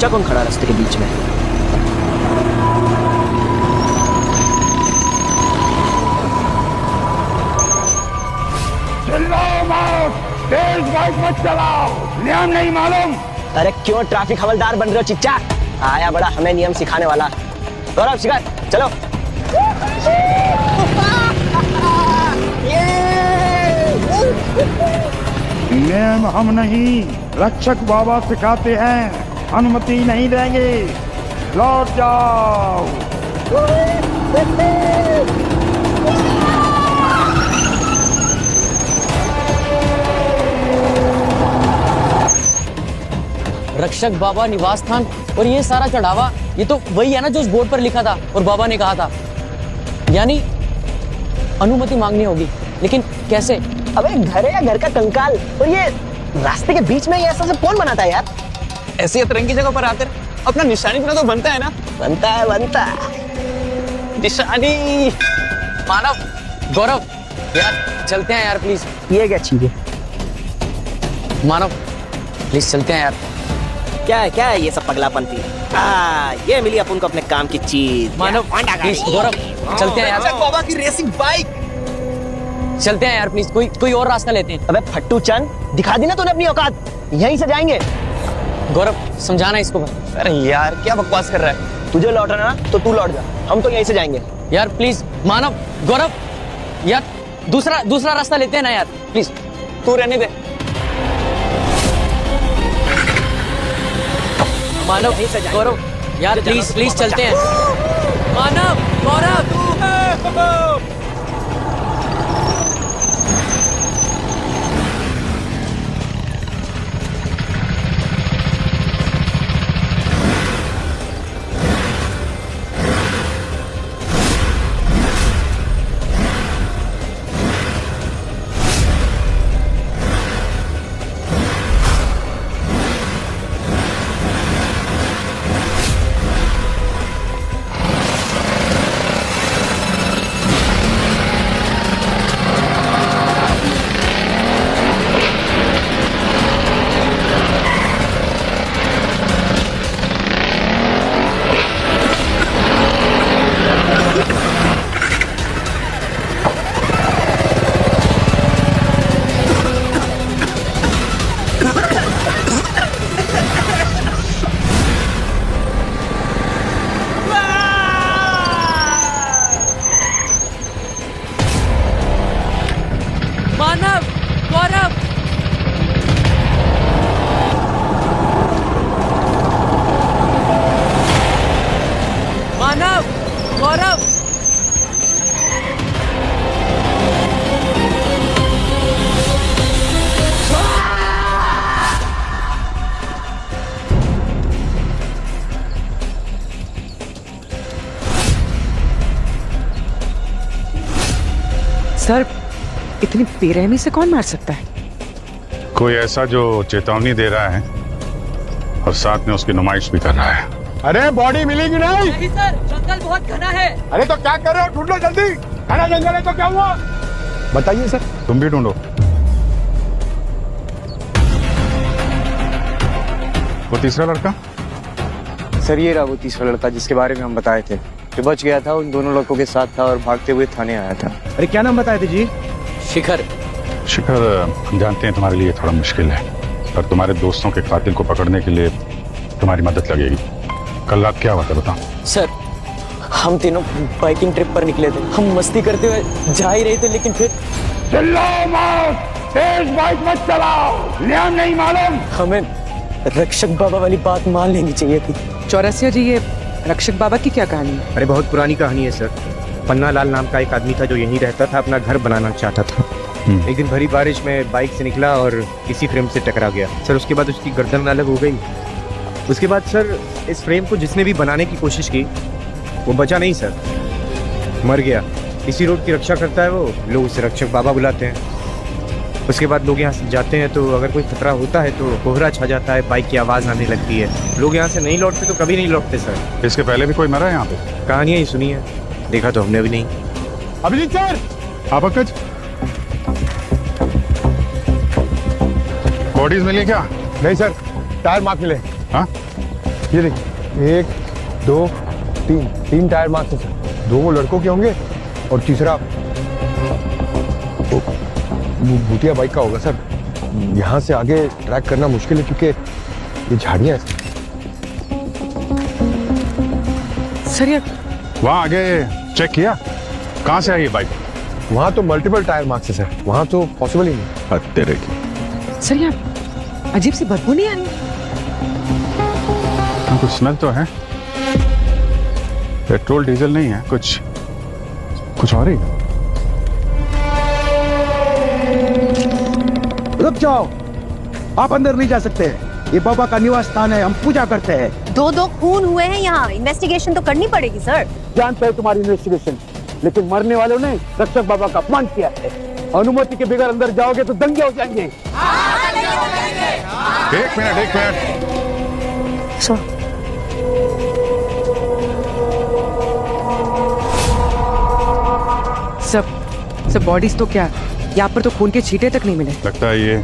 बच्चा कौन खड़ा रास्ते के बीच में? चिल्लाओ मत, तेज बाइक मत चलाओ, नियम नहीं मालूम? अरे क्यों ट्रैफिक हवलदार बन रहे हो चिच्चा? आया बड़ा हमें नियम सिखाने वाला। गौरव शिखर चलो। नियम हम नहीं, रक्षक बाबा सिखाते हैं, अनुमति नहीं देंगे, लौट जाओ। रक्षक बाबा निवास स्थान और ये सारा चढ़ावा, ये तो वही है ना जो उस बोर्ड पर लिखा था और बाबा ने कहा था। यानी अनुमति मांगनी होगी, लेकिन कैसे? अबे घर है या घर का कंकाल, और ये रास्ते के बीच में ये ऐसा सब कौन बनाता है यार? ऐसी अतरंगी जगह पर आकर अपना निशानी बना तो बनता है ना। बनता है निशानी। मानव, गौरव, यार चलते हैं यार प्लीज। ये क्या चीज है? मानव प्लीज चलते हैं यार। क्या है ये सब पगलापंती? ये मिली अपन को अपने काम की चीज। मानव प्लीज, गौरव चलते हैं यार। बाबा की रेसिंग बाइक। चलते हैं यार प्लीज, कोई और रास्ता लेते हैं। अबे फट्टू चंद, दिखा दी ना तूने अपनी औकात, यहीं से जाएंगे। गौरव समझाना इसको। अरे यार क्या बकवास कर रहा है? तुझे लौटना ना तो तू लौट जा, हम तो यहीं से जाएंगे। यार प्लीज मानव, गौरव, यार दूसरा रास्ता लेते हैं ना यार प्लीज। तू रहने दे। मानव, गौरव, यार प्लीज चलते हैं। मानव, गौरव। मानव, गौरव, मानव, गौरव। सर, इतनी बेरहमी से कौन मार सकता है? कोई ऐसा जो चेतावनी दे रहा है और साथ में उसकी नुमाइश भी कर रहा है। अरे बॉडी मिलेगी नहीं? नहीं सर, जंगल बहुत घना है। अरे तो क्या कर रहे हो, ढूंढो जल्दी। घना जंगल है तो क्या हुआ? बताइए सर। तुम भी ढूंढो। वो तीसरा लड़का? सर ये रहा वो तीसरा लड़का जिसके बारे में हम बताए थे, जो बच गया था, उन दोनों लड़कों के साथ था और भागते हुए थाने आया था। अरे क्या नाम बताए थे जी? शिखर। शिखर, जानते हैं तुम्हारे लिए थोड़ा मुश्किल है, पर तुम्हारे दोस्तों के कातिल को पकड़ने के लिए तुम्हारी मदद लगेगी। कल रात क्या हुआ था बताओ। सर, हम तीनों बाइकिंग ट्रिप पर निकले थे। हम मस्ती करते हुए जा ही रहे थे, लेकिन फिर चिल्लाओ मत, तेज बाइक मत चलाओ, नियम नहीं मालूम? हमें रक्षक बाबा वाली बात मान लेनी चाहिए थी। चौरसिया जी, ये रक्षक बाबा की क्या कहानी है? अरे बहुत पुरानी कहानी है सर। पन्ना लाल नाम का एक आदमी था जो यहीं रहता था, अपना घर बनाना चाहता था। एक दिन भरी बारिश में बाइक से निकला और किसी फ्रेम से टकरा गया सर। उसके बाद उसकी गर्दन अलग हो गई। उसके बाद सर इस फ्रेम को जिसने भी बनाने की कोशिश की वो बचा नहीं सर, मर गया। इसी रोड की रक्षा करता है वो, लोग उसे रक्षक बाबा बुलाते हैं। उसके बाद लोग यहाँ से जाते हैं तो अगर कोई खतरा होता है तो कोहरा छा जाता है, बाइक की आवाज़ आने लगती है। लोग यहाँ से नहीं लौटते तो कभी नहीं लौटते सर। इसके पहले भी कोई मरा है यहाँ पे? कहानियाँ ही सुनी है, देखा तो हमने भी नहीं। अभिजीत सर, आप अकज बॉडीज मिली क्या? नहीं सर, टायर मार्क मिले। हाँ, ये देखिए, 1 2 3 3 टायर मार्क्स है सर। 2 वो लड़कों के होंगे और तीसरा वो भूतिया बाइक का होगा सर। यहाँ से आगे ट्रैक करना मुश्किल है क्योंकि ये झाड़ियाँ हैं सर। यार वहाँ आगे चेक किया कहाँ से आई ये बाइक? वहाँ तो मल्टीपल टायर मार्क्स है सर, वहाँ तो पॉसिबल ही नहीं। तेरे की सर, यार अजीब सी बदबू नहीं आ रही? कुछ स्मेल तो है, पेट्रोल डीजल नहीं है, कुछ और ही। रुक जाओ, आप अंदर नहीं जा सकते। ये बाबा का निवास स्थान है, हम पूजा करते हैं। 2 खून हुए हैं यहाँ, इन्वेस्टिगेशन तो करनी पड़ेगी सर। जानते हैं तुम्हारी इन्वेस्टिगेशन, लेकिन मरने वालों ने रक्षक बाबा का अपमान किया है। अनुमति के बगैर अंदर जाओगे तो दंगे हो जाएंगे। एक मिनट सर, सब बॉडीज तो क्या, यहाँ पर तो खून के छींटे तक नहीं मिले। लगता है ये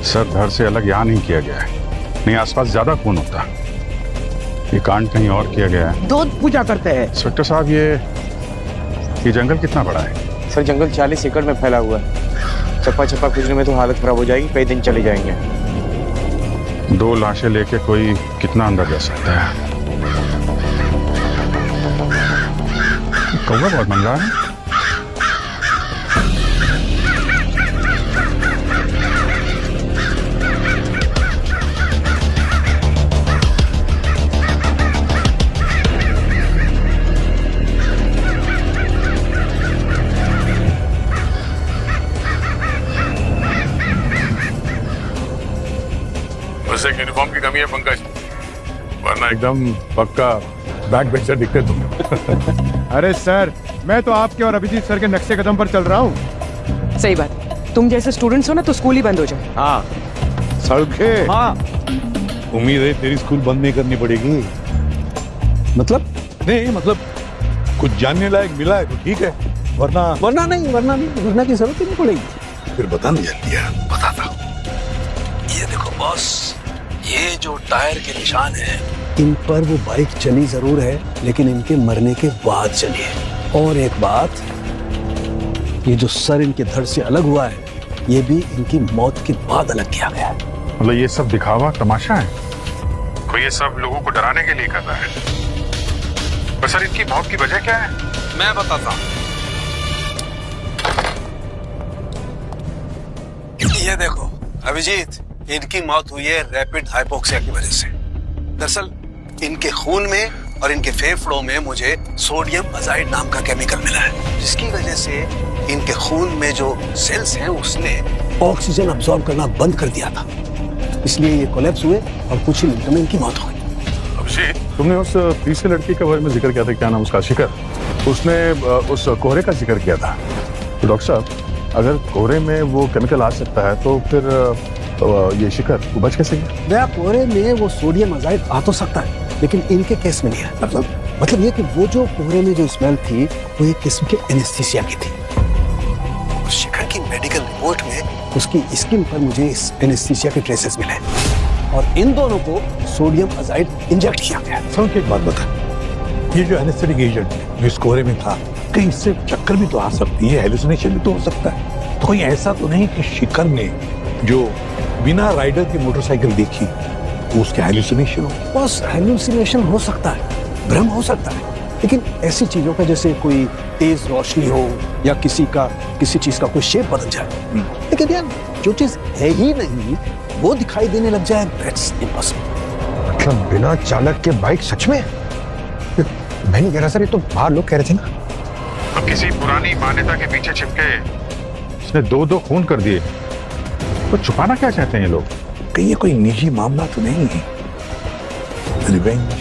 सर धड़ से अलग यहाँ नहीं किया गया है, नहीं आसपास ज्यादा खून होता। ये कांड कहीं और किया गया है। 2 पूजा करते हैं। इंस्पेक्टर साहब, ये जंगल कितना बड़ा है? सर जंगल 40 एकड़ में फैला हुआ है। चप्पा चप्पा खुजने में तो हालत खराब हो जाएगी, कई दिन चले जाएंगे। 2 लाशें लेके कोई कितना अंदर जा सकता है? कौवा बहुत मन रहा है। बस एक यूनिफॉर्म की कमी है पंकज, वरना एकदम पक्का बैक बेंचर दिखते तुम। अरे सर, मैं तो आपके और अभिजीत सर के नक्शे कदम पर चल रहा हूँ। सही बात, तुम जैसे स्टूडेंट्स हो ना तो स्कूल ही बंद हो जाए। हाँ सड़के, हाँ, उम्मीद है तेरी स्कूल बंद नहीं करनी पड़ेगी। मतलब नहीं मतलब कुछ जानने लायक मिला है तो ठीक है, वरना वरना की जरूरत ही नहीं पड़ेगी। फिर बता नहीं जल्दी यार, बताता हूँ। ये देखो बॉस, ये जो टायर के निशान हैं, इन पर वो बाइक चली जरूर है, लेकिन इनके मरने के बाद चली है। और एक बात, ये जो सर इनके धड़ से अलग हुआ है, ये भी इनकी मौत के बाद अलग किया गया है। मतलब ये सब दिखावा तमाशा है, कोई ये सब लोगों को डराने के लिए कर रहा है। पर सर इनकी मौत की वजह क्या है? मैं बताता हूँ। ये देखो अभिजीत, इनकी मौत हुई है रैपिड हाइपोक्सिया की वजह से। दरअसल इनके खून में और इनके फेफड़ों में मुझे सोडियम अजाइड नाम का केमिकल मिला है, जिसकी वजह से इनके खून में जो सेल्स हैं उसने ऑक्सीजन अब्सॉर्ब करना बंद कर दिया था, इसलिए ये कोलैप्स हुए और कुछ ही मिनटों में इनकी मौत हो गई। अभिजीत, तुमने उस तीसरे लड़की के बारे में जिक्र किया था, क्या नाम उसका? शिखर। उसने उस कोहरे का जिक्र किया था। तो डॉक्टर साहब, अगर कोहरे में वो केमिकल आ सकता है तो फिर ये शिखर वो बच कैसे गया? कोहरे में वो सोडियम अजाइड आ तो सकता है, लेकिन इनके केस में नहीं है। मतलब ये कि वो जो कोहरे में जो स्मेल थी वो एक किस्म के एनेस्थीसिया की थी। और शिखर की मेडिकल रिपोर्ट में उसकी स्किन पर मुझे इस एनेस्थीसिया के ट्रेसेस मिले और इन दोनों को सोडियम अजाइड इंजेक्ट किया गया। सुन के एक बात बता, ये जो एनेस्थेटिक एजेंट जो इस कोहरे में था, कहीं इससे चक्कर भी तो आ सकती है, हेलुसिनेशन भी तो हो सकता है। तो कोई ऐसा तो नहीं कि शिखर ने जो बिना राइडर की मोटरसाइकिल देखी उसके हेलुसिनेशन हो? बस हेलुसिनेशन हो सकता है, भ्रम हो सकता है, लेकिन ऐसी चीजों का जैसे कोई तेज रोशनी हो या किसी चीज का कोई शेप बदल जाए, लेकिन यार जो चीज है ही नहीं वो दिखाई देने लग जाए, दैट्स इम्पॉसिबल। मतलब बिना चालक के बाइक सच में? मैं नहीं कह रहा सर, ये तो बाहर लोग कह रहे थे ना। अब किसी पुरानी मान्यता के पीछे छिपके इसने 2 खून कर दिए, तो छुपाना क्या चाहते हैं ये लोग? कहीं ये कोई निजी मामला तो नहीं है, रिवेंज?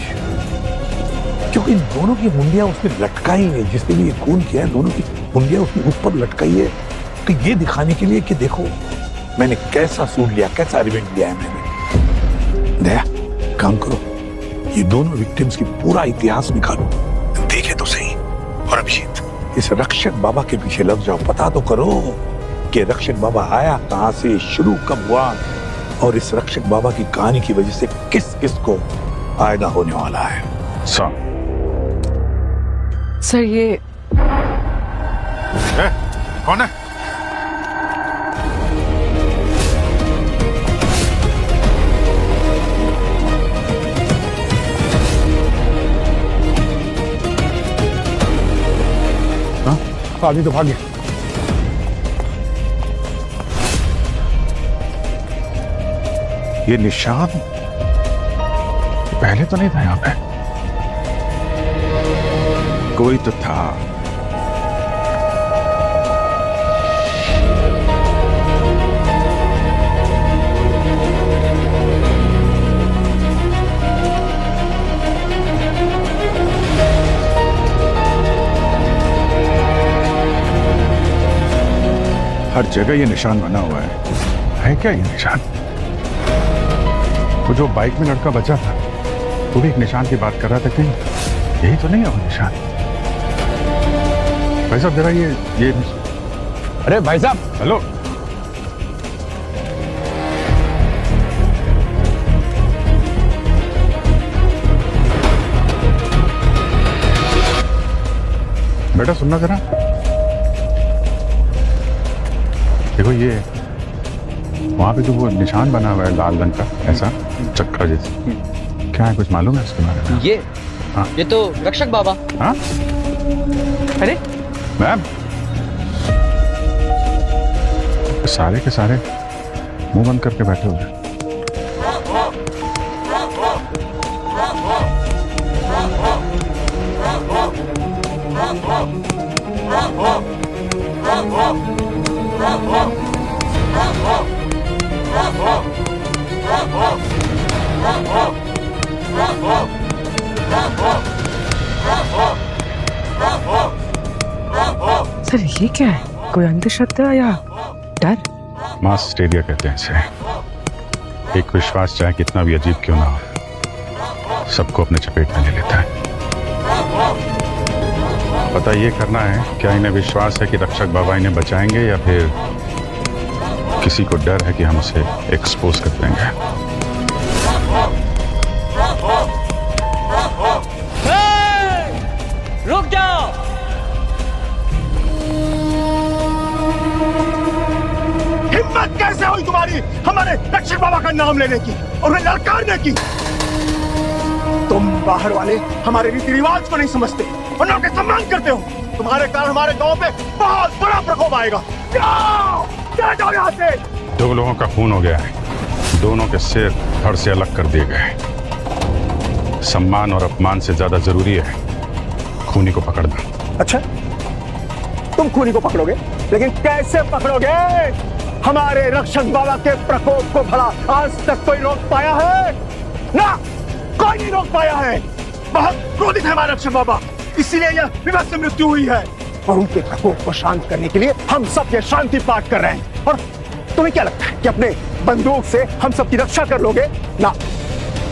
क्योंकि इन दोनों की मुंडियां उसने लटकाई है, जिसने भी ये खून किया है दोनों की मुंडियां उसने ऊपर लटकाई है, तो ये दिखाने के लिए कि देखो मैंने कैसा सूट लिया, कैसा रिवेंज लिया है मैंने। दया, काम करो, ये दोनों विक्टिम्स की पूरा इतिहास निकालो, देखे तो सही। और अभिजीत, इस रक्षक बाबा के पीछे लग जाओ, पता तो करो कि रक्षक बाबा आया कहां से, शुरू कब हुआ, और इस रक्षक बाबा की कहानी की वजह से किस किस को आयदा होने वाला है। सर ये कौन है? आदमी तो भाग गया। ये निशान पहले तो नहीं था यहाँ पे। कोई तो था। हर जगह ये निशान बना हुआ है क्या ये निशान? वो जो बाइक में लड़का बचा था वो भी एक निशान की बात कर रहा था, कहीं यही तो नहीं है वो निशान? भाई साहब जरा ये अरे भाई साहब, हेलो, बेटा सुनना जरा। देखो ये वहां पे जो वो निशान बना हुआ है लाल रंग का, ऐसा चक्कर जैसे, क्या है, कुछ मालूम है इसके बारे में? ये हाँ? ये तो रक्षक बाबा। हाँ? अरे मैम, सारे के सारे मुंह बंद करके बैठे हुए हैं। सर ये क्या है? कोई अंधश्रद्धा या डर? मास स्टेडिया कहते हैं इसे। एक विश्वास चाहे कितना भी अजीब क्यों ना हो, सबको अपने चपेट में ले लेता है। पता ये करना है क्या इन्हें विश्वास है कि रक्षक बाबा इन्हें बचाएंगे, या फिर किसी को डर है कि हम उसे एक्सपोज कर देंगे। रुक जाओ। हिम्मत कैसे हुई तुम्हारी हमारे रक्षक बाबा का नाम लेने की और उन्हें ललकारने की? तुम बाहर वाले हमारे रीति रिवाज को नहीं समझते, उन लोगों के सम्मान करते हो। तुम्हारे कारण हमारे गांव पे बहुत बड़ा प्रकोप आएगा। जाओ, चले जाओ यहाँ से। 2 लोगों का खून हो गया है, दोनों के सिर धड़ से अलग कर दिए गए। सम्मान और अपमान से ज्यादा जरूरी है खूनी को पकड़ना। अच्छा, तुम खूनी को पकड़ोगे, लेकिन कैसे पकड़ोगे? हमारे रक्षक बाबा के प्रकोप को भला आज तक कोई रोक पाया है? ना, कोई नहीं रोक पाया है। बहुत क्रोधित है हमारे रक्षक बाबा, इसीलिए यह विवश से मृत्यु हुई है। और उनके प्रकोप को शांत करने के लिए हम सब ये शांति पाठ कर रहे हैं। और तुम्हें क्या लगता है कि अपने बंदूक से हम सबकी रक्षा कर लोगे? ना,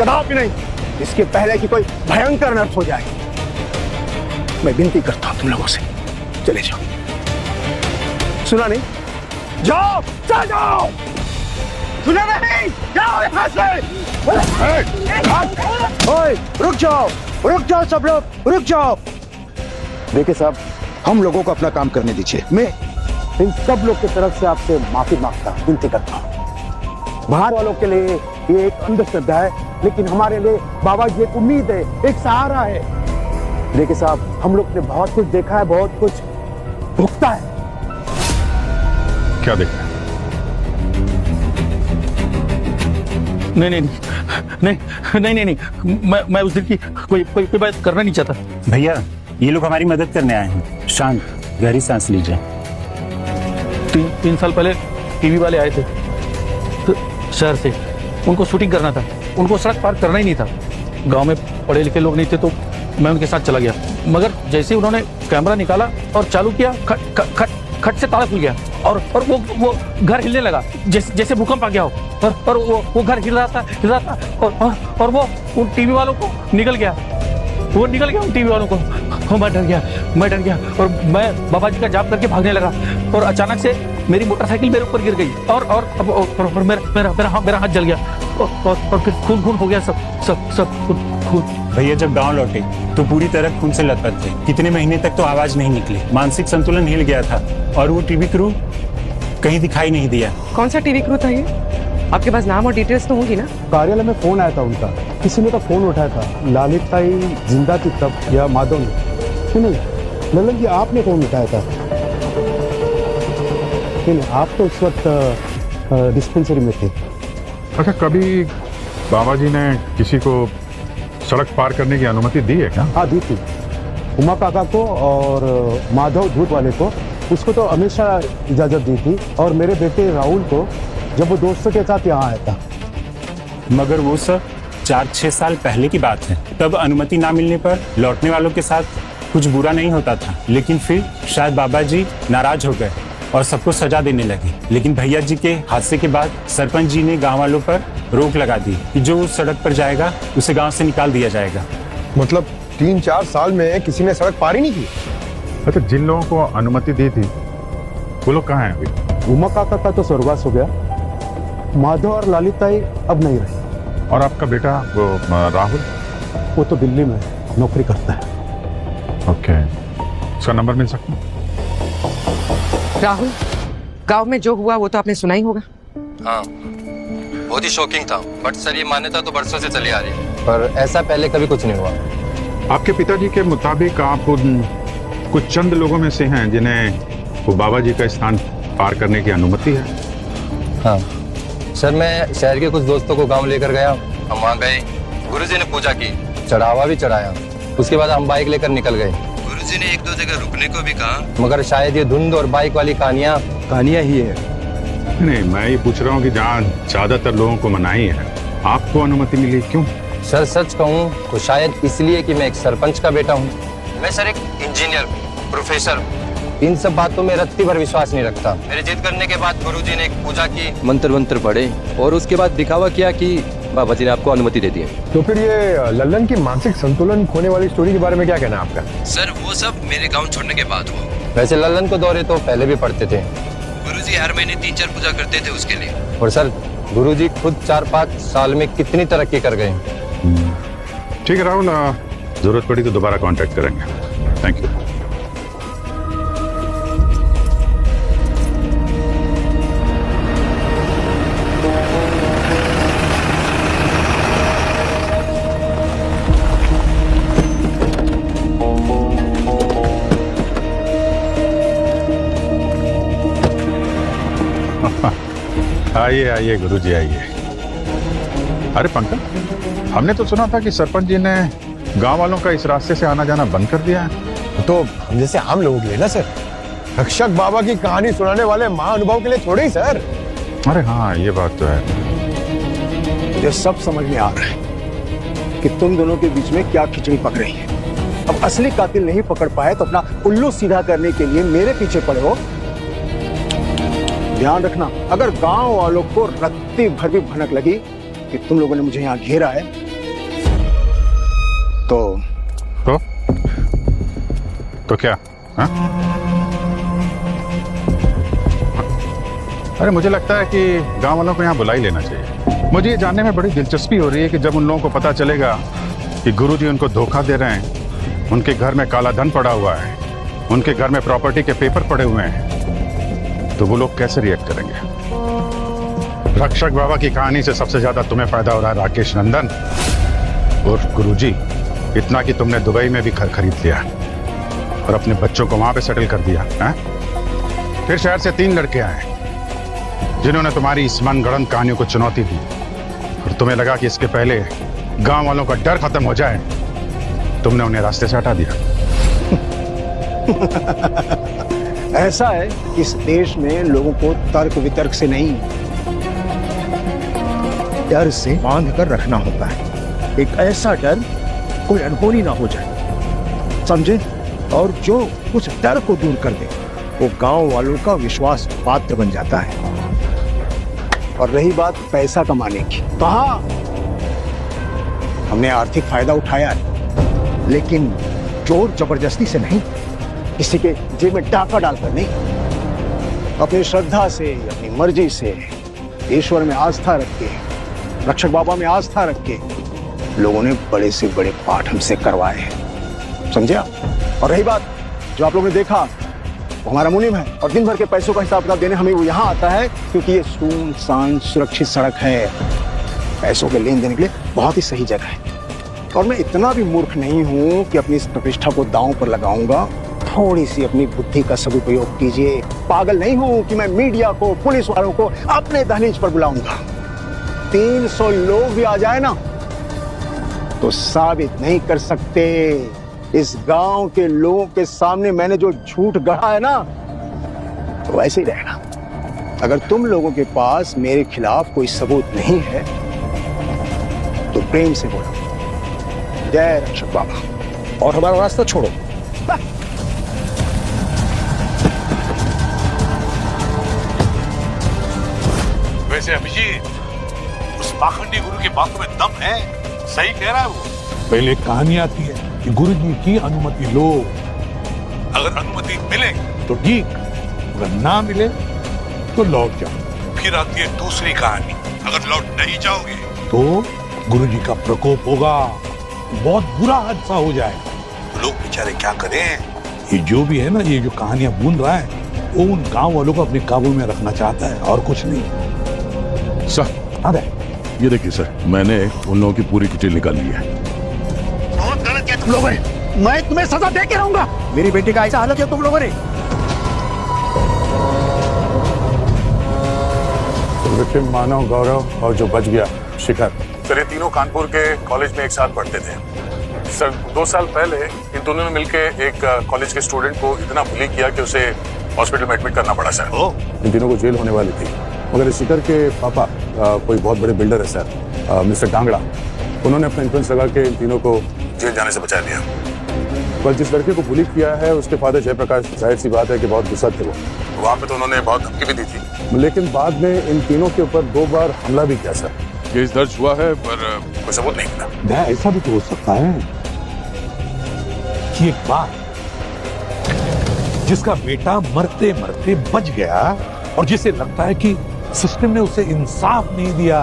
कदापि नहीं। इसके पहले कि कोई भयंकर अनर्थ हो जाए, मैं विनती करता हूं तुम लोगों से, चले जाओ। सुना नहीं? जाओ, चल जाओ। सुना नहीं? जाओ यहाँ से। ओए, रुक जाओ सब लोग, रुक जाओ। देखिए साहब, हम लोगों को अपना काम करने दीजिए। मैं इन सब लोग की तरफ से आपसे माफी मांगता हूं, विनती करता हूं। बाहर वालों के लिए ये एक अंधश्रद्धा है, लेकिन हमारे लिए बाबा जी एक उम्मीद है, एक सहारा है। देखिए साहब, हम लोग ने बहुत कुछ देखा है, बहुत कुछ भुगता है। क्या देखा? नहीं, मैं उस दिन की कोई बात करना नहीं चाहता। भैया, ये लोग हमारी मदद करने आए हैं। शांत, गहरी सांस लीजिए। 3 साल पहले टीवी वाले आए थे शहर से, उनको शूटिंग करना था। उनको सड़क पार करना ही नहीं था। गांव में पढ़े लिखे लोग नहीं थे, तो मैं उनके साथ चला गया। मगर जैसे उन्होंने कैमरा निकाला और चालू किया, खट से ताला खुल गया और वो घर हिलने लगा, जैसे भूकंप आ गया हो। और वो घर हिल रहा था और वो उन टीवी वालों को निकल गया। वो निकल गया टीवी वालों को। मैं डर गया और मैं बाबा जी का जाप करके भागने लगा और अचानक से मेरी मोटरसाइकिल मेरे ऊपर गिर गई और मेरा हाथ जल गया और फिर खून हो गया, सब खून। भैया जब गांव लौटे तो पूरी तरह खून से लथपथ थे। कितने महीने तक तो आवाज नहीं निकली, मानसिक संतुलन हिल गया था और वो टीवी क्रू कहीं दिखाई नहीं दिया। कौन सा टीवी क्रू था ये? आपके पास नाम और डिटेल्स तो होंगी ना? कार्यालय में फोन आया था उनका, किसी ने तो फोन उठाया था, ललिताई जिंदा थी तब या माधव ने? नहीं, ललन जी आपने फोन उठाया था? नहीं, आप तो उस वक्त डिस्पेंसरी में थे। अच्छा, कभी बाबा जी ने किसी को सड़क पार करने की अनुमति दी है क्या? हाँ दी थी, उमा काका को और माधव दूध वाले को, उसको तो हमेशा इजाजत दी थी, और मेरे बेटे राहुल को जब वो दोस्तों के साथ यहाँ आया था। मगर वो सब 4-6 साल पहले की बात है। तब अनुमति ना मिलने पर लौटने वालों के साथ कुछ बुरा नहीं होता था, लेकिन फिर शायद बाबा जी नाराज हो गए और सबको सजा देने लगे। लेकिन भैया जी के हादसे के बाद सरपंच जी ने गांव वालों पर रोक लगा दी कि जो उस सड़क पर जाएगा उसे गांव से निकाल दिया जाएगा। मतलब 3-4 साल में किसी ने सड़क पार ही नहीं की? अच्छा, जिन लोगों को अनुमति दी थी वो लोग कहाँ हैं अभी? उमा काका का तो स्वर्गवास हो गया, माधव और ललिताई अब नहीं रही। और आपका बेटा वो राहुल? वो तो दिल्ली में नौकरी करता है। ओके, उसका नंबर मिल सकता है? राहुल, गांव में जो हुआ वो तो आपने सुना ही होगा। हाँ, बहुत ही शॉकिंग था, बट सर ये मान्यता तो बरसों से चली आ रही है, पर ऐसा पहले कभी कुछ नहीं हुआ। आपके पिताजी के मुताबिक आप कुछ चंद लोगों में से हैं जिन्हें वो बाबा जी का स्थान पार करने की अनुमति है? हाँ सर, मैं शहर के कुछ दोस्तों को गांव लेकर गया, हम वहाँ गए, गुरुजी ने पूजा की, चढ़ावा भी चढ़ाया, उसके बाद हम बाइक लेकर निकल गए। गुरुजी ने 1-2 जगह रुकने को भी कहा, मगर शायद ये धुंध और बाइक वाली कहानियां ही है। नहीं, मैं ये पूछ रहा हूँ कि जहाँ ज्यादातर लोगों को मनाही है, आपको अनुमति मिली क्यों? सर सच कहूँ तो शायद इसलिए कि मैं एक सरपंच का बेटा हूँ। मैं सर एक इंजीनियर, प्रोफेसर, इन सब बातों में रत्ती भर विश्वास नहीं रखता। मेरी जिद करने के बाद गुरुजी ने एक पूजा की, मंत्र पढ़े और उसके बाद दिखावा किया कि बाबा जी ने आपको अनुमति दे दी है। तो फिर ये लल्लन की मानसिक संतुलन खोने वाली स्टोरी के बारे में क्या कहना है आपका? सर वो सब मेरे गांव छोड़ने के बाद हुआ। वैसे लल्लन को दौरे तो पहले भी पड़ते थे, गुरुजी हर महीने 3-4 पूजा करते थे उसके लिए। और सर गुरुजी खुद 4-5 साल में कितनी तरक्की कर गए। ठीक है राहुल, जरूरत पड़ी तो दोबारा कांटेक्ट करेंगे। Thank you. आइए आइए गुरुजी आइए। अरे पंकज, हमने तो सुना था कि सरपंच जी ने गांव वालों का इस रास्ते से आना जाना बंद कर दिया है। तो हम जैसे आम लोगों के लिए ना सर, रक्षक बाबा की कहानी सुनाने वाले महाअनुभव के लिए थोड़े ही सर। अरे हाँ, ये बात तो है। मुझे सब समझ में आ रहा है कि तुम दोनों के बीच में क्या खिचड़ी पक रही है। अब असली कातिल नहीं पकड़ पाए तो अपना उल्लू सीधा करने के लिए मेरे पीछे पड़े हो। ध्यान रखना, अगर गांव वालों को रत्ती भर भी भनक लगी कि तुम लोगों ने मुझे यहाँ घेरा है तो क्या? हा? अरे मुझे लगता है कि गांव वालों को यहाँ बुला ही लेना चाहिए। मुझे ये जानने में बड़ी दिलचस्पी हो रही है कि जब उन लोगों को पता चलेगा कि गुरुजी उनको धोखा दे रहे हैं, उनके घर में काला धन पड़ा हुआ है, उनके घर में प्रॉपर्टी के पेपर पड़े हुए हैं, तो वो लोग कैसे रिएक्ट करेंगे? रक्षक बाबा की कहानी से सबसे ज्यादा तुम्हें फायदा हो रहा है राकेश नंदन और गुरुजी। इतना कि तुमने दुबई में भी घर खरीद लिया और अपने बच्चों को वहां पे सेटल कर दिया है? फिर शहर से 3 लड़के आए जिन्होंने तुम्हारी इस मनगढ़ंत कहानियों को चुनौती दी और तुम्हें लगा कि इसके पहले गांव वालों का डर खत्म हो जाए, तुमने उन्हें रास्ते से हटा दिया। ऐसा है कि इस देश में लोगों को तर्क वितर्क से नहीं, डर से बांध कर रखना होता है। एक ऐसा डर कोई अनहोनी ना हो जाए, समझे? और जो उस डर को दूर कर दे वो गांव वालों का विश्वास पात्र बन जाता है। और रही बात पैसा कमाने की, तो हाँ, हमने आर्थिक फायदा उठाया है, लेकिन जोर जबरदस्ती से नहीं, किसी के जेब में डाका डालकर नहीं, अपनी श्रद्धा से, अपनी मर्जी से, ईश्वर में आस्था रख के, रक्षक बाबा में आस्था रख के लोगों ने बड़े से बड़े पाठ हमसे करवाए हैं, समझे आप? और रही बात जो आप लोगों ने देखा, वो हमारा मुनीम है और दिन भर के पैसों का हिसाब किताब देने हमें वो यहाँ आता है, क्योंकि ये सुनसान सुरक्षित सड़क है, पैसों के लेन देन के लिए बहुत ही सही जगह है। और मैं इतना भी मूर्ख नहीं हूँ कि अपनी इस प्रतिष्ठा को दांव पर लगाऊंगा। थोड़ी सी अपनी बुद्धि का सदुपयोग कीजिए। पागल नहीं हूँ कि मैं मीडिया को, पुलिस वालों को अपने दहलीज पर बुलाऊंगा। 300 लोग भी आ जाए ना तो साबित नहीं कर सकते इस गांव के लोगों के सामने मैंने जो झूठ गढ़ा है ना, तो वैसे ही रहेगा। अगर तुम लोगों के पास मेरे खिलाफ कोई सबूत नहीं है तो प्रेम से बोलो जय रक्षक बाबा और हमारा रास्ता छोड़ो। वैसे अभिजीत, उस पाखंडी गुरु की बातों में दम है, सही कह रहा है वो। पहले कहानी आती है कि गुरु जी की अनुमति लो, अगर अनुमति मिले तो ठीक, अगर ना मिले तो लौट जाओ। फिर आती है दूसरी कहानी, अगर लौट नहीं जाओगे तो गुरु जी का प्रकोप होगा, बहुत बुरा हादसा हो जाएगा। लोग बेचारे क्या करें? ये जो भी है ना, ये जो कहानियां बुन रहा है, वो उन गांव वालों को अपने काबू में रखना चाहता है और कुछ नहीं। सर, ये देखिए सर, मैंने उन लोगों की पूरी डिटेल निकाल ली है। बहुत गलत किया तुम लोगों ने, मैं तुम्हें सजा दे के रहूंगा। मेरी बेटी का ऐसा हालत किया तुम लोगों ने। विक्टिम मानव, गौरव और जो बच गया शिखर, सर ये तीनों कानपुर के कॉलेज में एक साथ पढ़ते थे। सर 2 साल पहले इन दोनों ने मिलकर एक कॉलेज के स्टूडेंट को इतना बुली किया कि उसे हॉस्पिटल में एडमिट करना पड़ा सर। इन तीनों को जेल होने वाली थी, मगर शिखर के पापा कोई बहुत बड़े बिल्डर है सर, मिस्टर डांगड़ा, उन्होंने अपना इन्फ्लुएंस लगा के इन तीनों को जेल जाने से बचा लिया। पर जिस लड़के को बुली किया है उसके फादर जयप्रकाश, जाहिर सी बात है कि बहुत गुस्सा थे वो। वहाँ पे तो उन्होंने बहुत धमकी भी दी थी, लेकिन बाद में इन तीनों के ऊपर 2 बार हमला भी किया सर। केस दर्ज हुआ है पर कोई सबूत नहीं मिला। ऐसा भी तो हो सकता है कि एक बार जिसका बेटा मरते मरते बच गया और जिसे लगता है कि सिस्टम ने उसे इंसाफ नहीं दिया,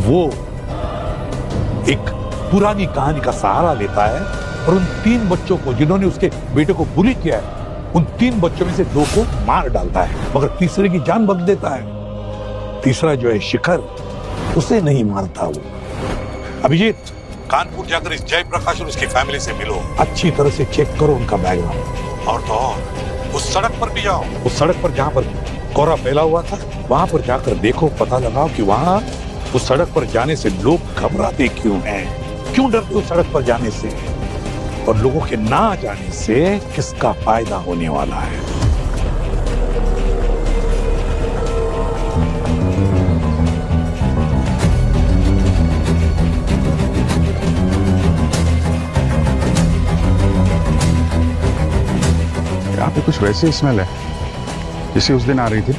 वो एक पुरानी कहानी का सहारा लेता है और उन 3 बच्चों को जिन्होंने उसके बेटे को बुली किया है, उन 3 बच्चों में से 2 को मार डालता है, मगर तीसरे की जान बख्श देता है। तीसरा जो है शिखर, उसे नहीं मारता वो। अभिजीत, कानपुर जाकर इस जयप्रकाश और उसकी फैमिली से मिलो, अच्छी तरह से चेक करो उनका बैकग्राउंड, और तो और उस सड़क पर भी जाओ। उस सड़क पर जहाँ पर कोहरा फैला हुआ था, वहां पर जाकर देखो, पता लगाओ कि वहां उस सड़क पर जाने से लोग घबराते क्यों हैं, क्यों डरते उस सड़क पर जाने से, और लोगों के ना जाने से किसका फायदा होने वाला है। यहाँ पे कुछ वैसी स्मेल है जैसे उस दिन आ रही थी।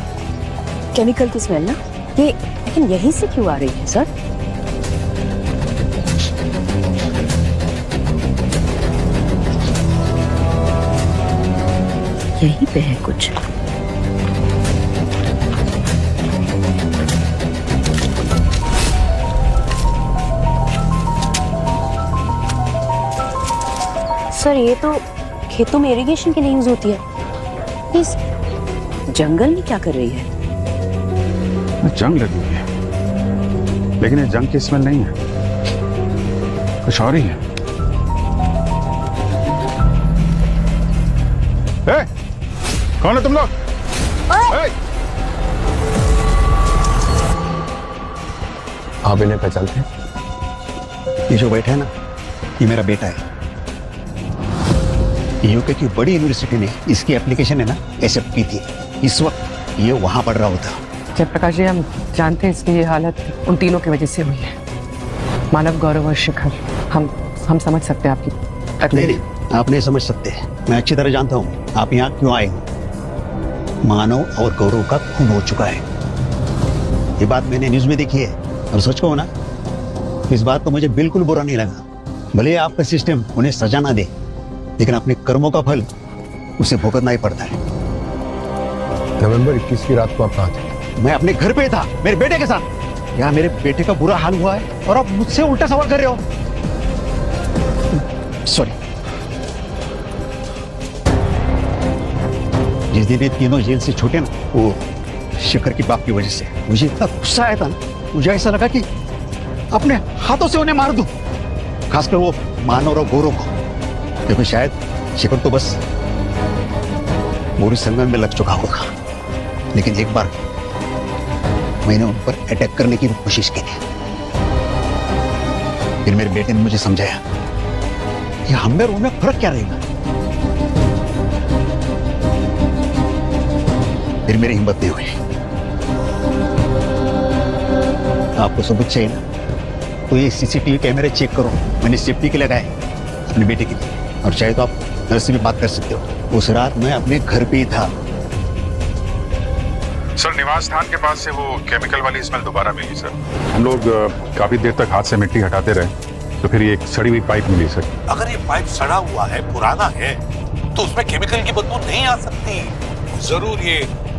केमिकल की स्मेल ना ये, लेकिन यहीं से क्यों आ रही है सर? यहीं पे है कुछ। सर ये तो खेतों में इरिगेशन के लिए यूज होती है, इस जंगल में क्या कर रही है? जंग लगी हुई है, लेकिन ये जंग की स्मेल नहीं है, कुछ और ही है। कौन है तुम लोग? आप इन्हें पहचानते हैं? ये जो बैठा है ना, ये मेरा बेटा है। यूके की बड़ी यूनिवर्सिटी ने इसकी एप्लीकेशन है ना एक्सेप्ट की थी। इस वक्त ये वहां पढ़ रहा होता। जयप्रकाश जी, हम जानते हैं इसकी ये हालत उन तीनों की वजह से हुई है, मानव, गौरव और शिखर। हम समझ सकते हैं आपकी तकलीफ। नहीं, आप नहीं समझ सकते। मैं अच्छी तरह जानता हूँ आप यहाँ क्यों आए हो। मानव और गौरव का खून हो चुका है, ये बात मैंने न्यूज में देखी है। और सच कहो ना, इस बात को मुझे बिल्कुल बुरा नहीं लगा। भले आपका सिस्टम उन्हें सजा ना दे, लेकिन अपने कर्मों का फल उसे भुगतना ही पड़ता है। नवंबर 21 की रात को आप कहाँ थे? मैं अपने घर पे था, मेरे बेटे के साथ। यहाँ मेरे बेटे का बुरा हाल हुआ है और आप मुझसे उल्टा सवाल कर रहे हो। सॉरी। जिस दिन ये तीनों जेल से छूटे ना, वो शिखर की बाप की वजह से मुझे इतना गुस्सा आया था ना, मुझे ऐसा लगा कि अपने हाथों से उन्हें मार दूं, खासकर वो मानव और गौरव को, क्योंकि शायद शिखर तो बस मोरी संगम में लग चुका होगा। लेकिन एक बार मैंने उन पर अटैक करने की कोशिश की थी। फिर मेरे बेटे ने मुझे समझाया कि हम में और उनमें फर्क क्या रहेगा। फिर मेरी हिम्मत नहीं हुई। आपको सबूत चाहिए ना, तो ये सीसीटीवी कैमरे चेक करो। मैंने सेफ्टी के लिए लगाए अपने बेटे के लिए, और चाहे तो आप नर्स से भी बात कर सकते हो। उस रात मैं अपने घर पे ही था। सर, निवास स्थान के पास से वो केमिकल वाली स्मेल दोबारा मिली सर। हम लोग काफी देर तक हाथ से मिट्टी हटाते रहे, तो फिर ये एक सड़ी हुई पाइप मिली सर। अगर ये पाइप सड़ा हुआ है, पुराना है, तो उसमें केमिकल की बदबू नहीं आ सकती। जरूर ये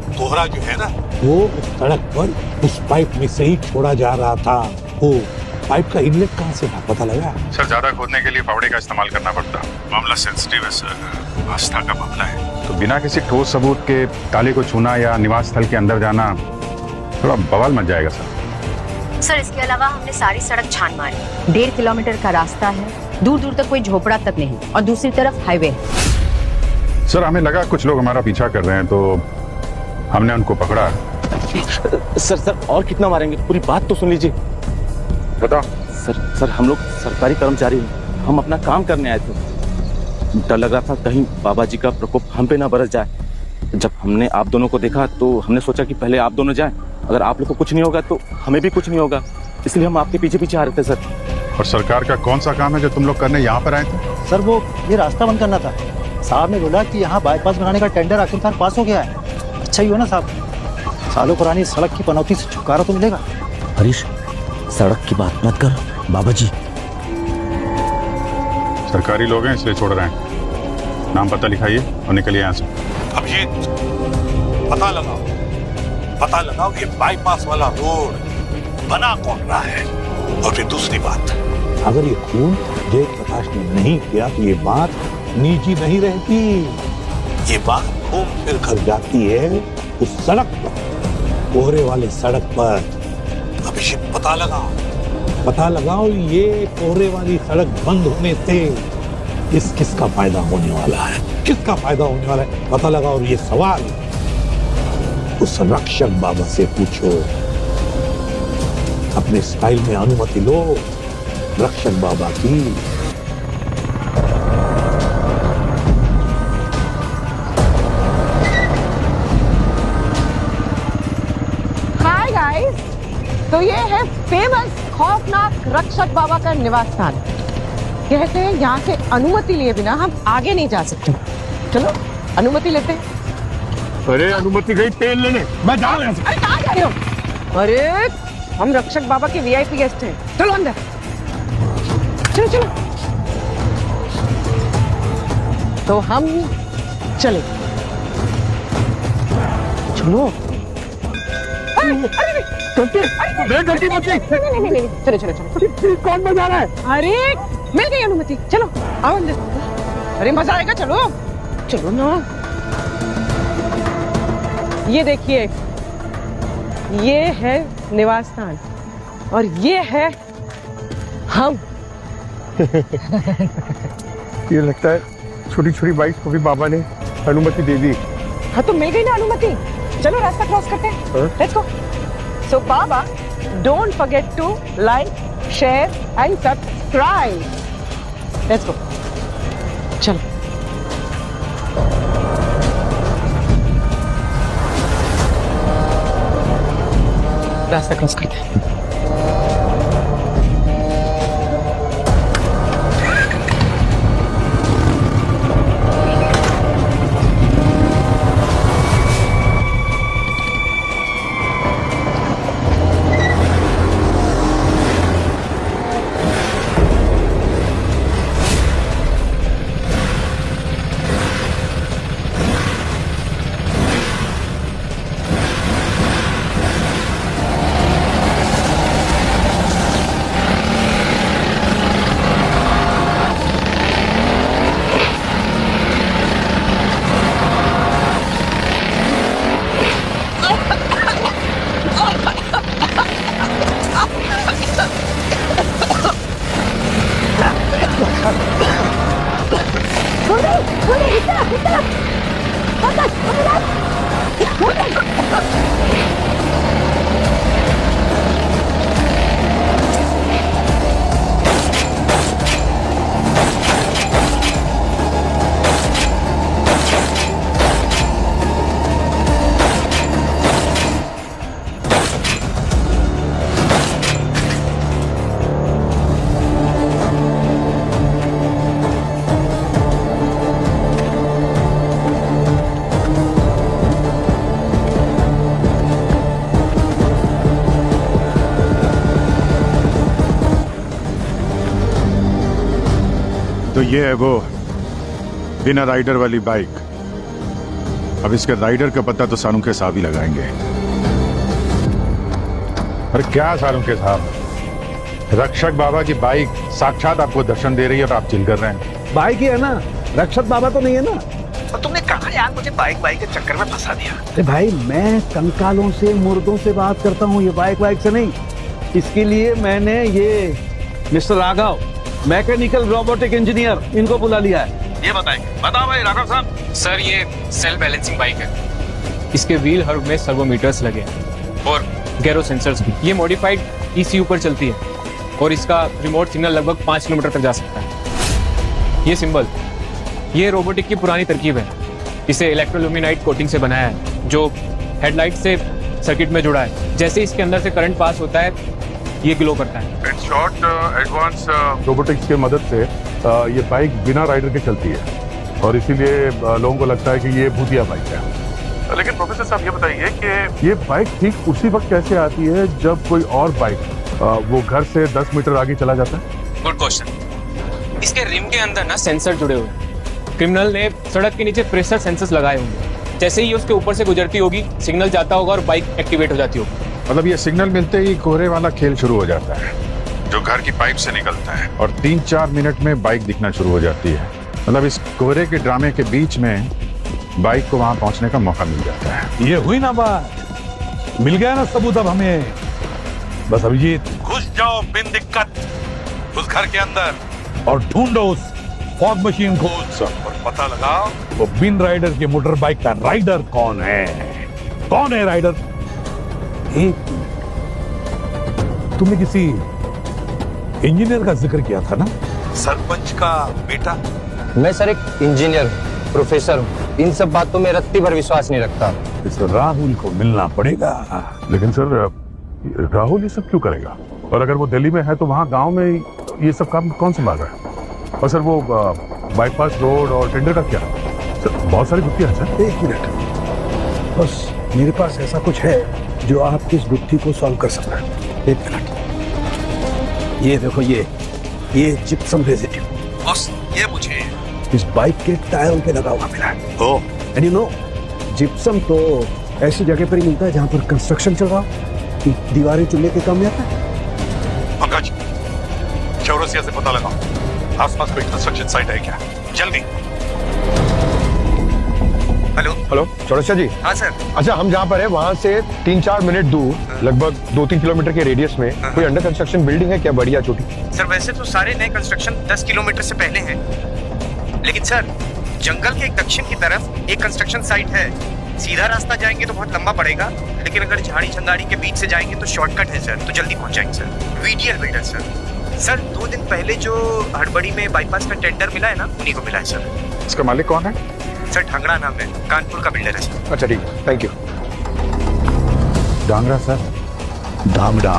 कोहरा जो है ना, वो उस सड़क पर उस पाइप में से ही छोड़ा जा रहा था। वो पाइप का इनलेट कहाँ से था, पता लगा? सर, ज्यादा खोदने के लिए फावड़े का इस्तेमाल करना पड़ता। मामला सेंसिटिव है सर, आस्था का मामला है, तो बिना किसी ठोस सबूत के ताले को छूना या निवास स्थल के अंदर जाना थोड़ा बवाल मच जाएगा सर। सर, इसके अलावा हमने सारी सड़क छान मारी। 1.5 किलोमीटर का रास्ता है, दूर दूर तक कोई झोपड़ा तक नहीं, और दूसरी तरफ हाईवे है। सर, हमें लगा कुछ लोग हमारा पीछा कर रहे हैं, तो हमने उनको पकड़ा। सर और कितना मारेंगे, पूरी बात तो सुन लीजिए। बताओ। सर हम लोग सरकारी कर्मचारी हैं, हम अपना काम करने आए थे। डर लग रहा था कहीं बाबा जी का प्रकोप हम पे ना बरस जाए। जब हमने आप दोनों को देखा तो हमने सोचा कि पहले आप दोनों जाएं, अगर आप लोग को कुछ नहीं होगा तो हमें भी कुछ नहीं होगा, इसलिए हम आपके पीछे पीछे आ रहे थे सर। और सरकार का कौन सा काम है जो तुम लोग करने यहाँ पर आए थे? सर, वो ये रास्ता बंद करना था। साहब ने बोला कि यहाँ बाईपास बनाने का टेंडर आखिरकार पास हो गया है। अच्छा ही हो ना साहब, सालों पुरानी सड़क की पनौती से छुटकारा तो मिलेगा। हरीश, सड़क की बात मत कर, बाबा जी सरकारी लोग हैं इसलिए छोड़ रहे हैं। नाम पता लिखाइए और निकलिए यहाँ से। अभिजीत, पता लगाओ ये बाईपास वाला रोड बना कौन रहा है। और फिर दूसरी बात, अगर ये खून जयप्रकाश ने नहीं किया तो ये बात निजी नहीं रहती, ये बात घूम फिर कर जाती है उस सड़क पर, कोहरे वाले सड़क पर। अभिषेक, पता लगाओ ये कोहरे वाली सड़क बंद होने से किसका फायदा होने वाला है, किसका फायदा होने वाला है, पता लगाओ। और ये सवाल उस रक्षक बाबा से पूछो। अपने स्टाइल में अनुमति लो रक्षक बाबा की। हाय गाइस, तो ये है फेमस खौफनाक रक्षक बाबा का निवास स्थान। कहते हैं यहाँ से अनुमति लिए बिना हम आगे नहीं जा सकते। चलो अनुमति लेते हैं। अरे अनुमति गई तेल लेने, मैं जा रहा हूं। अरे कहाँ जा रहे हो? अरे हम रक्षक बाबा के वीआईपी गेस्ट हैं, चलो अंदर। चलो तो हम चले। चलो। चलो। कौन बजा रहा है? अरे मिल गई अनुमति, चलो आओ अंदर। अरे मजा आएगा, चलो ना। ये देखिए, ये है निवास स्थान और ये है हम। ये लगता है छोटी छोटी बाइक को भी बाबा ने अनुमति दे दी। हाँ तो मिल गई ना अनुमति, चलो रास्ता क्रॉस करते हैं। Let's go. सो बाबा, don't forget to like, share and subscribe. Let's go, चलो। रास्ता क्रॉस करते हैं। तो ये है वो बिना राइडर वाली बाइक। अब इसके राइडर का पता तो सानू के साहब ही लगाएंगे। अरे क्या सालों के साहब, रक्षक बाबा की बाइक साक्षात आपको दर्शन दे रही है और आप चिल कर रहे हैं। बाइक ही है ना, रक्षक बाबा तो नहीं है ना। और तुमने कहा यार मुझे बाइक के चक्कर में फंसा दिया। अरे भाई, मैं कंकालों से मुर्दों से बात करता हूँ, ये बाइक से नहीं। इसके लिए मैंने ये mister Raghav, mechanical robotic engineer, इनको बुला लिया है। ये बताएंगे। बताओ भाई राघव साहब। सर ये सेल्फ बैलेंसिंग बाइक है। इसके व्हील हर में सर्वोमीटर्स लगे हैं और गैरो सेंसर्स भी। ये मॉडिफाइड ECU पर चलती है और इसका रिमोट सिग्नल लगभग 5 किलोमीटर तक जा सकता है। ये सिंबल, ये रोबोटिक की पुरानी तरकीब है। इसे इलेक्ट्रोल्यूमिनाइट कोटिंग से बनाया है जो हेडलाइट से सर्किट में जुड़ा है। जैसे इसके अंदर से करंट पास होता है ये ग्लो करता है। इन शॉर्ट एडवांस रोबोटिक्स की मदद से ये बाइक बिना राइडर के चलती है और इसीलिए लोगों को लगता है कि ये भूतिया बाइक है। लेकिन प्रोफेसर साहब ये बताइए कि ये बाइक ठीक उसी वक्त कैसे आती है जब कोई और बाइक वो घर से 10 मीटर आगे चला जाता है? Good question. इसके रिम के अंदर ना सेंसर जुड़े हुए हैं। क्रिमिनल ने सड़क के नीचे प्रेशर सेंसर्स लगाए होंगे। जैसे ही उसके ऊपर से गुजरती होगी सिग्नल जाता होगा और बाइक एक्टिवेट हो जाती होगी। मतलब ये सिग्नल मिलते ही कोहरे वाला खेल शुरू हो जाता है जो घर की पाइप से निकलता है और 3-4 मिनट में बाइक दिखना शुरू हो जाती है। मतलब इस कोहरे के ड्रामे के बीच में बाइक को वहां पहुंचने का मौका मिल जाता है। ये हुई ना बात, मिल गया ना सबूत अब हमें। बस अभिजीत, घुस जाओ बिन दिक्कत उस घर के अंदर और ढूंढो उस फॉग मशीन को और पता लगाओ वो बिन राइडर की मोटर बाइक का राइडर कौन है। कौन है राइडर? तुमने किसी इंजीनियर का जिक्र किया था ना, सरपंच का बेटा। मैं सर एक इंजीनियर प्रोफेसर हूँ। इन सब बातों में रत्ती भर विश्वास नहीं रखता। इस राहुल को मिलना पड़ेगा। लेकिन सर राहुल ये सब क्यों करेगा? और अगर वो दिल्ली में है तो वहाँ गांव में ये सब काम कौन संभाल रहा है? और सर वो बाईपास रोड और टेंडर का क्या? सर बहुत सारी गुत्थियां हैं सर। 1 मिनट, बस मेरे पास ऐसा कुछ है जो आपकी इस गुत्थी को सॉल्व कर सकता है। 1 मिनट, ये देखो, ये जिप्सम रेजिड्यू। बॉस ये मुझे इस बाइक के टायरों पे लगा हुआ मिला है। एंड यू नो, जिप्सम तो ऐसी जगह पर ही मिलता है जहां पर कंस्ट्रक्शन चल रहा हो, दीवारें चुनने के काम में आता है। पंकज, चौरसिया से पता लगाओ आसपास कोई कंस्ट्रक्शन साइट है क्या, जल्दी। हेलो चौरसिया जी। हाँ सर। अच्छा, हम जहाँ पर है वहाँ से 3-4 मिनट दूर लगभग 2-3 किलोमीटर के रेडियस में कोई अंडर कंस्ट्रक्शन बिल्डिंग है क्या, बढ़िया छोटी? सर वैसे तो सारे नए कंस्ट्रक्शन 10 किलोमीटर से पहले हैं, लेकिन सर जंगल के दक्षिण की तरफ एक कंस्ट्रक्शन साइट है। सीधा रास्ता जाएंगे तो बहुत लंबा पड़ेगा, लेकिन अगर झाड़ी झंगाड़ी के बीच से जाएंगे तो शॉर्टकट है सर, तो जल्दी पहुंच जाएंगे सर। VDL बिल्डर सर 2 दिन पहले जो हड़बड़ी में बाईपास का टेंडर मिला है ना, उन्हीं को मिला है सर। इसका मालिक कौन है? सर ढंगड़ा नाम है, कानपुर का बिल्डर है सर। अच्छा ठीक, थैंक यू। डांगरा सर? धामडा।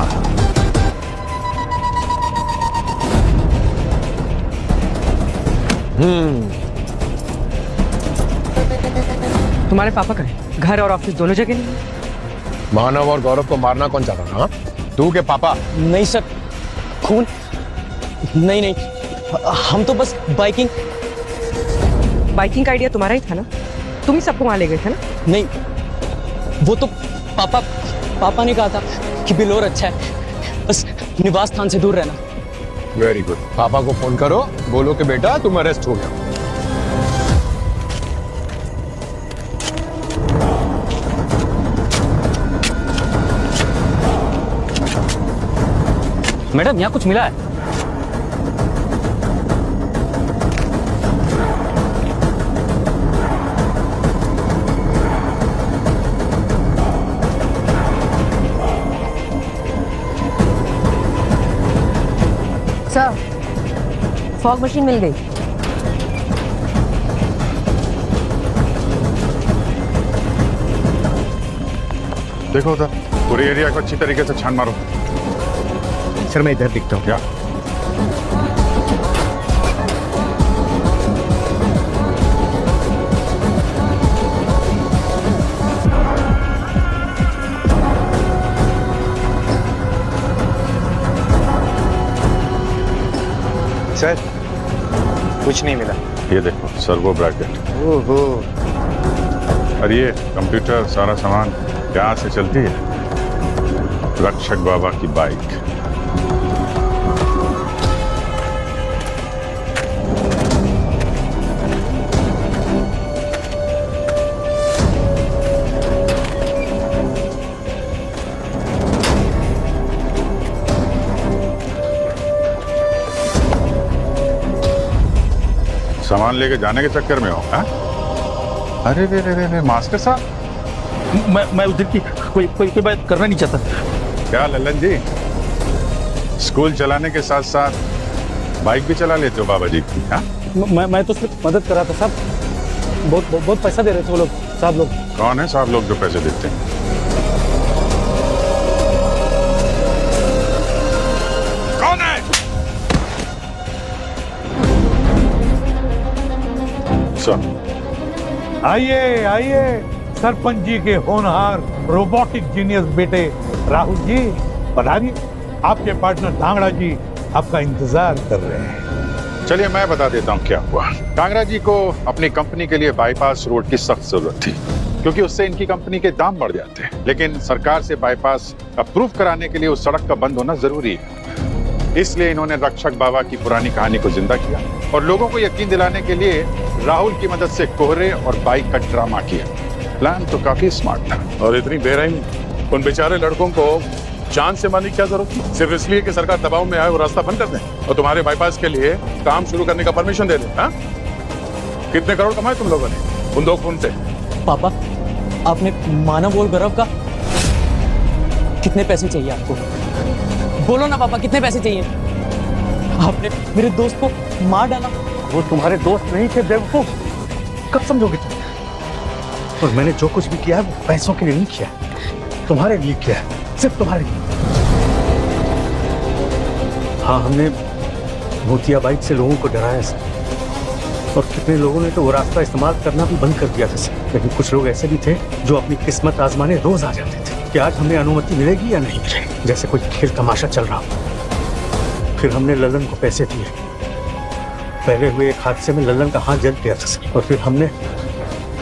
तुम्हारे पापा का है, घर और ऑफिस दोनों जगह नहीं है। मानव और गौरव को मारना कौन चाहता था? तू के पापा? नहीं सर, खून नहीं नहीं, हम तो बस बाइकिंग का आइडिया तुम्हारा ही था ना, तुम ही सबको वहां ले गए थे ना? नहीं, वो तो पापा ने कहा था कि बिलोर अच्छा है, बस निवास स्थान से दूर रहना। वेरी गुड, पापा को फोन करो, बोलो कि बेटा तुम अरेस्ट हो गया। मैडम यहाँ कुछ मिला है? फॉग मशीन मिल गई। देखो उधर पूरे एरिया को अच्छी तरीके से छान मारो। सर मैं इधर दिखता हूँ। क्या सर कुछ नहीं मिला। ये देखो सर्वो ब्रैकेट। ओहो। और ये कंप्यूटर सारा सामान यहाँ से चलती है रक्षक बाबा की बाइक। सामान लेके जाने के चक्कर में हो? हाँ? अरे रे रे रे मास्टर साहब, मैं उधर की कोई बात करना नहीं चाहता। क्या लल्लन जी, स्कूल चलाने के साथ साथ बाइक भी चला लेते हो बाबा जी की? हाँ? मैं तो सिर्फ मदद कर रहा था साहब। बहुत पैसा दे रहे थे वो लोग, साहब लोग। कौन है साहब लोग जो पैसे देते हैं? कौन है? सुन, आइए आइए सरपंच जी के होनहार रोबोटिक जीनियस बेटे राहुल जी, पधारिए। आपके पार्टनर धांगड़ा जी आपका इंतजार कर रहे हैं। चलिए मैं बता देता हूँ क्या हुआ। कांगड़ा जी को अपनी कंपनी के लिए बाईपास रोड की सख्त जरूरत थी, क्योंकि उससे इनकी कंपनी के दाम बढ़ जाते हैं। लेकिन सरकार से बाईपास अप्रूव कराने के लिए उस सड़क का बंद होना जरूरी है। इसलिए इन्होंने रक्षक बाबा की पुरानी कहानी को जिंदा किया और लोगों को यकीन दिलाने के लिए राहुल की मदद से कोहरे और बाइक का ड्रामा किया। प्लान तो काफी स्मार्ट था। और इतनी बेरहमी उन बेचारे लड़कों को जान से मारने की क्या जरूरत थी? सिर्फ इसलिए कि सरकार दबाव में आए और रास्ता बंद कर दें और तुम्हारे बाईपास के लिए काम शुरू करने का परमिशन दे दे। हाँ? कितने करोड़ कमाए तुम लोगों ने उन दो खून से? पापा, आपने मानव और गौरव का कितने पैसे चाहिए आपको? बोलो ना पापा, कितने पैसे चाहिए? आपने मेरे दोस्त को मार डाला। वो तुम्हारे दोस्त नहीं थे बेवकूफ, कब समझोगे तुम? और मैंने जो कुछ भी किया है वो पैसों के लिए नहीं किया, तुम्हारे लिए किया है, सिर्फ तुम्हारे लिए। हाँ, हमने भूतिया बाइक से लोगों को डराया सर, और कितने लोगों ने तो वो रास्ता इस्तेमाल करना भी बंद कर दिया था सर। लेकिन कुछ लोग ऐसे भी थे जो अपनी किस्मत आजमाने रोज आ जाते थे कि आज हमें अनुमति मिलेगी या नहीं मिलेगी, जैसे कोई खेल तमाशा चल रहा हो। फिर हमने लल्लन को पैसे दिए। पहले हुए एक हादसे में लल्लन का हाथ जल गया था सर, और फिर हमने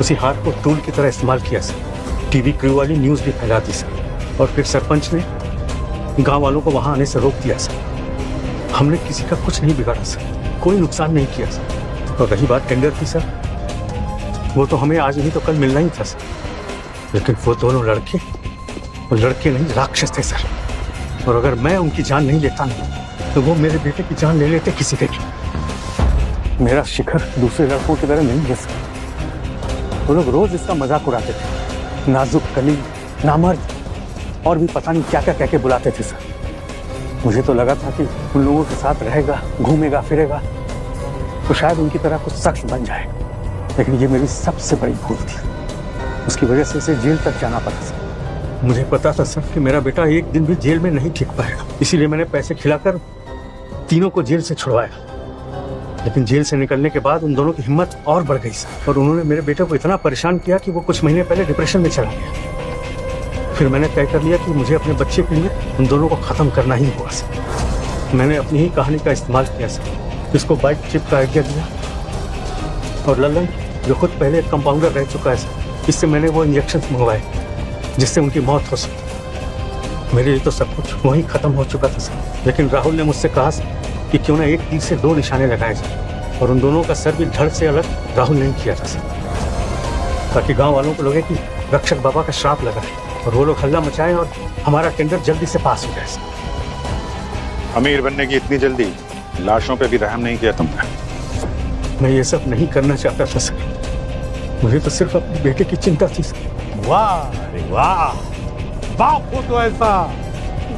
उसी हाथ को टूल की तरह इस्तेमाल किया सर। टीवी क्रू वाली न्यूज़ भी फैला दी सर, और फिर सरपंच ने गांव वालों को वहां आने से रोक दिया सर। हमने किसी का कुछ नहीं बिगाड़ा सर, कोई नुकसान नहीं किया सर। और रही बात टेंडर की सर, वो तो हमें आज नहीं तो कल मिलना ही था सर। लेकिन वो दोनों लड़के, वो लड़के नहीं राक्षस थे सर, और अगर मैं उनकी जान नहीं लेता नहीं तो वो मेरे बेटे की जान ले लेते किसी के भी। मेरा शिखर दूसरे लड़कों की तरह नहीं है सर। वो लोग रोज इसका मजाक उड़ाते थे, नाजुक कली, नामर्द, और भी पता नहीं क्या क्या कह के बुलाते थे सर। मुझे तो लगा था कि उन लोगों के साथ रहेगा, घूमेगा फिरेगा तो शायद उनकी तरह कुछ सख्त बन जाए, लेकिन ये मेरी सबसे बड़ी भूल थी। उसकी वजह से इसे जेल तक जाना पड़ा सर। मुझे पता था सर कि मेरा बेटा एक दिन भी जेल में नहीं टिक पाएगा, इसीलिए मैंने पैसे खिलाकर तीनों को जेल से छुड़वाया। लेकिन जेल से निकलने के बाद उन दोनों की हिम्मत और बढ़ गई सर, और उन्होंने मेरे बेटे को इतना परेशान किया कि वो कुछ महीने पहले डिप्रेशन में चला गया। फिर मैंने तय कर लिया कि मुझे अपने बच्चे के लिए उन दोनों को खत्म करना ही होगा सर। मैंने अपनी ही कहानी का इस्तेमाल किया सर, इसको बाइक चिप का आइडिया दिया, और लल्लन जो खुद पहले एक कंपाउंडर रह चुका है सर, इससे मैंने वो इंजेक्शन मंगवाए जिससे उनकी मौत हो सके। मेरे लिए तो सब कुछ वहीं खत्म हो चुका था सर, लेकिन राहुल ने मुझसे कहा कि क्यों ना एक तीर से दो निशाने लगाए जाए, और उन दोनों का सर भी धड़ से अलग राहुल नहीं किया था सर, ताकि गांव वालों को लगे कि रक्षक बाबा का श्राप लगा है और वो लोग हल्ला मचाएं और हमारा टेंडर जल्दी से पास हो जाए सर। अमीर बनने की इतनी जल्दी, लाशों पे भी रहम नहीं किया तुमने। मैं ये सब नहीं करना चाहता था सर, मुझे तो सिर्फ अपने बेटे की चिंता थी सर। वाह अरे वाह, बाप हो तो ऐसा,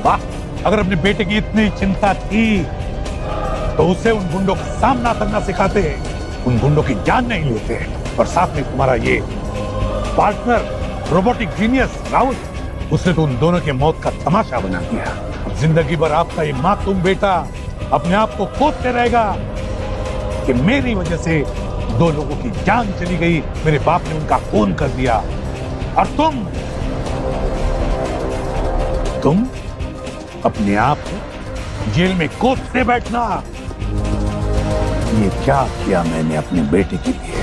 वाह। अगर अपने बेटे की इतनी चिंता थी तो उसे उन गुंडों का सामना करना सिखाते, उन गुंडों की जान नहीं लेते। और साथ में तुम्हारा ये पार्टनर रोबोटिक जीनियस राउत, उसने तो उन दोनों के मौत का तमाशा बना दिया। अब जिंदगी भर आपका ये मासूम बेटा अपने आप को कोसते रहेगा कि मेरी वजह से 2 लोगों की जान चली गई, मेरे बाप ने उनका खून कर दिया। और तुम अपने आप को जेल में कोसते बैठना। ये क्या किया मैंने अपने बेटे के लिए?